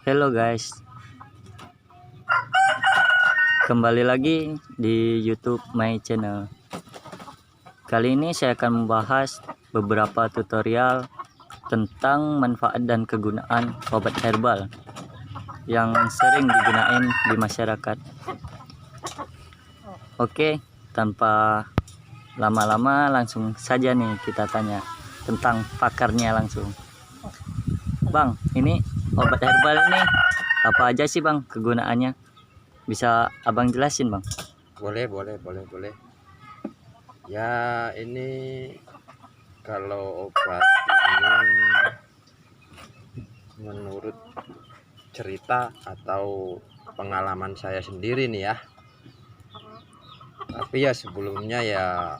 Halo guys, kembali lagi di YouTube my channel. Kali ini saya akan membahas beberapa tutorial tentang manfaat dan kegunaan obat herbal yang sering digunakan di masyarakat. Oke, tanpa lama-lama langsung saja nih kita tanya tentang pakarnya langsung. Bang, ini obat herbal ini apa aja sih bang kegunaannya? Bisa abang jelasin bang? Boleh. Ya, ini kalau obat ini menurut cerita atau pengalaman saya sendiri nih ya. Tapi ya sebelumnya ya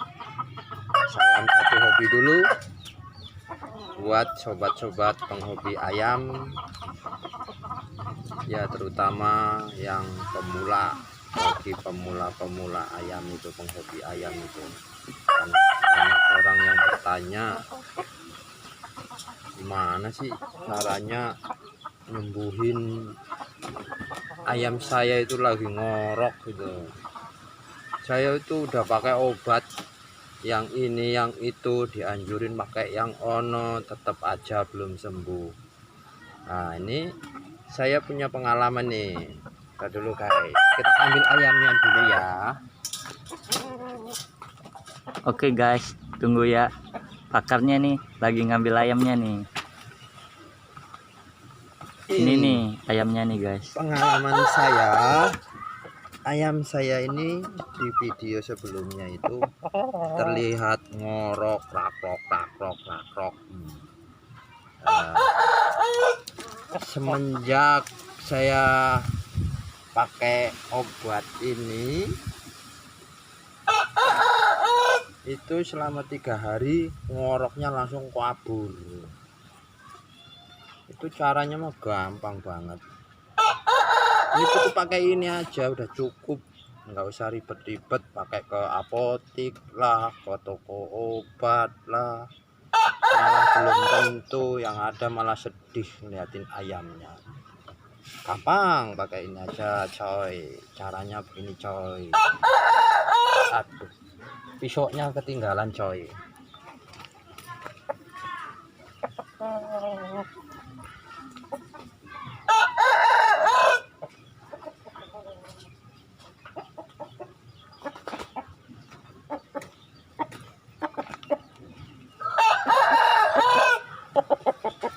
salam satu hobi dulu buat sobat-sobat penghobi ayam. Ya terutama yang pemula, bagi pemula ayam itu, penghobi ayam itu. Banyak orang yang bertanya, gimana sih caranya nyembuhin ayam saya itu lagi ngorok gitu. Saya itu udah pakai obat yang ini yang itu, dianjurin pakai yang ono, tetap aja belum sembuh. Nah ini saya punya pengalaman nih. Kita dulu guys, kita ambil ayamnya dulu ya. Oke guys, tunggu ya, pakarnya nih lagi ngambil ayamnya nih. Ini nih ayamnya nih guys. Pengalaman saya, ayam saya ini di video sebelumnya itu terlihat ngorok, rakrok. Semenjak saya pakai obat ini, itu selama 3 hari ngoroknya langsung kabur. Itu caranya mah gampang banget. Ini cukup pakai ini aja udah cukup, nggak usah ribet-ribet pakai ke apotik lah, ke toko obat lah. Malah belum tentu, yang ada malah sedih ngeliatin ayamnya. Gampang pakai ini aja coy, caranya begini coy. Aduh, pisoknya ketinggalan coy.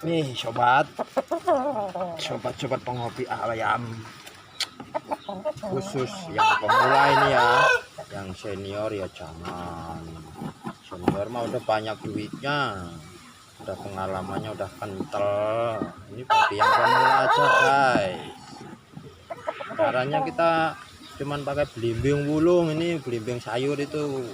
Nih sobat penghobi ayam, khusus yang pemula ini ya. Yang senior ya jangan. Senior mah udah banyak duitnya, udah pengalamannya udah kental. Ini bagi yang pemula aja guys. Caranya kita cuman pakai belimbing wulung, ini belimbing sayur itu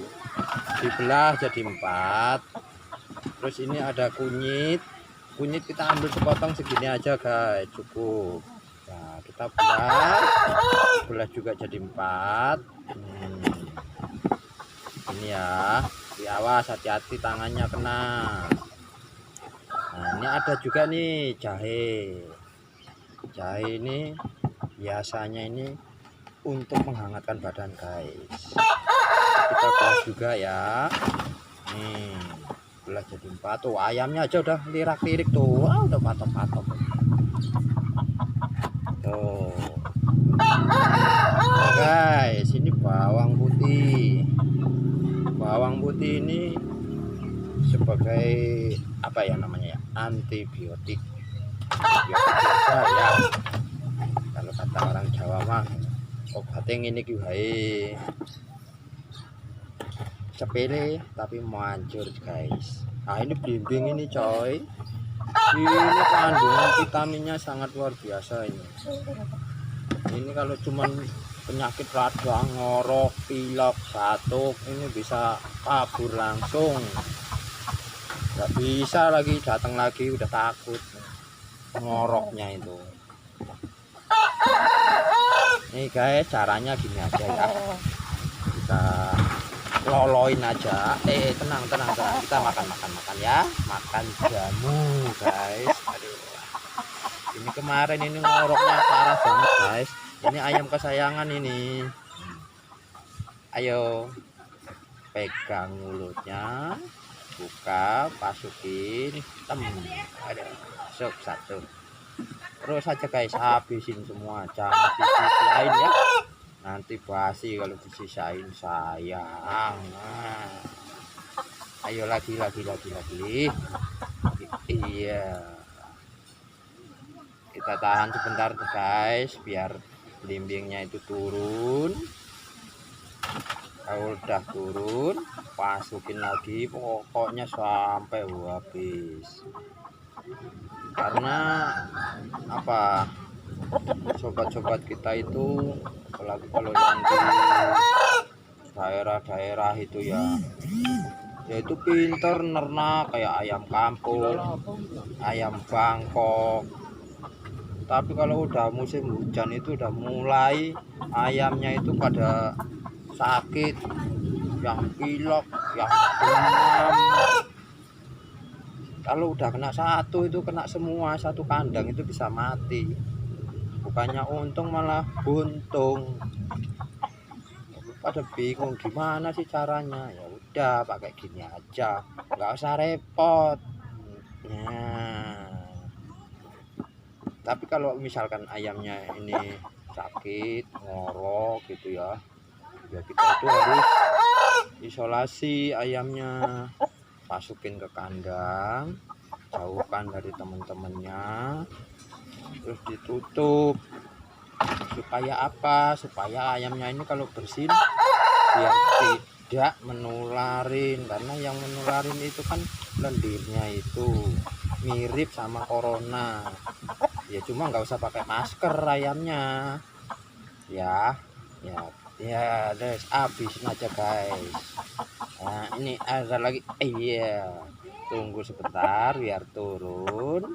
dibelah jadi 4. Terus ini ada kunyit kita ambil sepotong segini aja guys, cukup. Nah kita belah juga jadi 4. Ini ya, diawas, hati-hati tangannya kena. Nah ini ada juga nih jahe ini biasanya ini untuk menghangatkan badan guys. Kita belah juga ya, nih belah jadi 4 tuh. Ayamnya aja udah lirak-lirik tuh. Wah, udah patok-patok tuh. Nah, guys, ini bawang putih ini sebagai apa ya namanya ya, antibiotik ya. Kalau kata orang Jawa mah obatnya ini wae. Sepele tapi manjur guys. Nah ini belimbing ini coy, ini kandungan vitaminnya sangat luar biasa ini kalau cuman penyakit radang, ngorok, pilek, batuk, ini bisa kabur langsung, nggak bisa lagi datang lagi, udah takut ngoroknya itu. Nih guys, caranya gini aja ya, kita loloin aja. Tenang, kita makan ya, makan jamu guys. Aduh, Ini kemarin ini ngoroknya parah banget guys. Ini ayam kesayangan ini. Ayo pegang mulutnya, buka, masukin, ada sok satu. Terus aja guys, habisin semua, jangan disisain ya. Nanti basi kalau disisain sayang. Nah. Ayo lagi. Iya. Kita tahan sebentar guys, biar belimbingnya itu turun. Kalau udah turun, masukin lagi, pokoknya sampai habis. Karena apa, sobat-sobat kita itu apalagi kalau yang di daerah-daerah itu ya itu pinter nernak kayak ayam kampung, ayam Bangkok. Tapi kalau udah musim hujan itu udah mulai ayamnya itu pada sakit, yang pilek, yang demam. Kalau udah kena satu itu kena semua, satu kandang itu bisa mati. Bukannya untung malah buntung. Pada bingung gimana sih caranya. Ya udah pakai gini aja, nggak usah repot. Nah, tapi kalau misalkan ayamnya ini sakit, ngorok gitu ya, ya kita itu harus isolasi ayamnya, masukin ke kandang, jauhkan dari teman-temannya, terus ditutup. Supaya apa? Supaya ayamnya ini kalau bersin biar tidak menularin, karena yang menularin itu kan lendirnya itu mirip sama corona. Ya cuma nggak usah pakai masker ayamnya ya. Terus habisin aja guys. Nah ini ada lagi, iya, tunggu sebentar biar turun.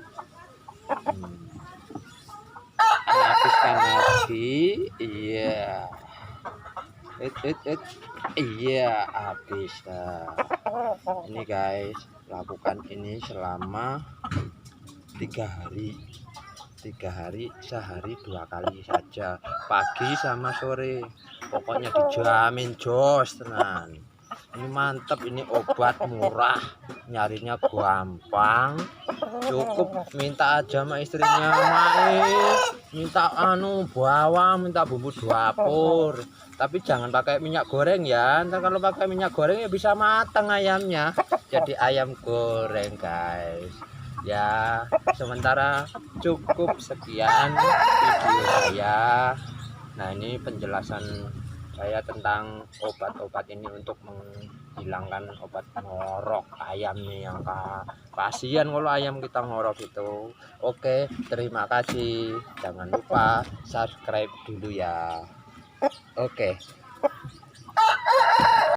Habiskan lagi, iya. Iya, habis. Nah, ini guys, lakukan ini selama 3 hari. 3 hari, sehari 2 kali saja, pagi sama sore. Pokoknya dijamin jos tenan. Ini mantap, ini obat murah, nyarinya gampang. Cukup minta aja sama istrinya, minta bawang, minta bumbu dapur. Tapi jangan pakai minyak goreng ya. Ntar kalau pakai minyak goreng ya bisa matang ayamnya. Jadi ayam goreng guys. Ya, sementara cukup sekian video saya. Nah, ini penjelasan saya tentang obat-obat ini untuk menghilangkan obat ngorok ayam nih, yang kasihan kalau ayam kita ngorok itu. Oke, terima kasih. Jangan lupa subscribe dulu ya. Oke.